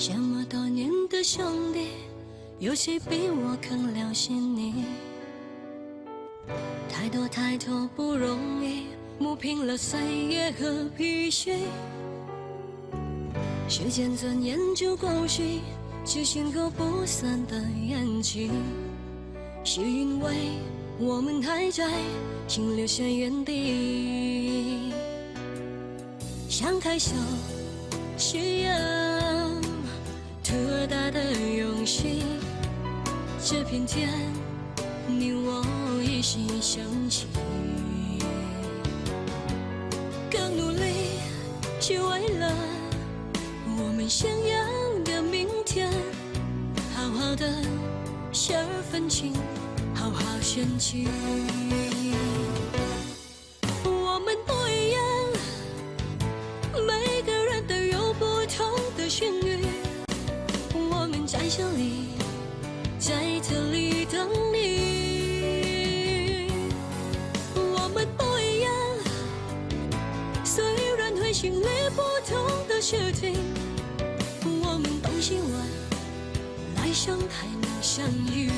这么多年的兄弟，有谁比我更了解你？太多太多不容易，磨平了岁月和脾气。时间转眼就过去，只剩个不散的眼睛。是因为我们还在，请留下原地。想开手需要特大的勇气，这片天你我一起撑起，更努力是为了我们想要的明天，好好的十二分情，好好珍惜。我们不一样，每个人都有不同的旋律，我们在这里，在这里等你。我们不一样，虽然会经历不同的事情，我们都希望来生还能相遇。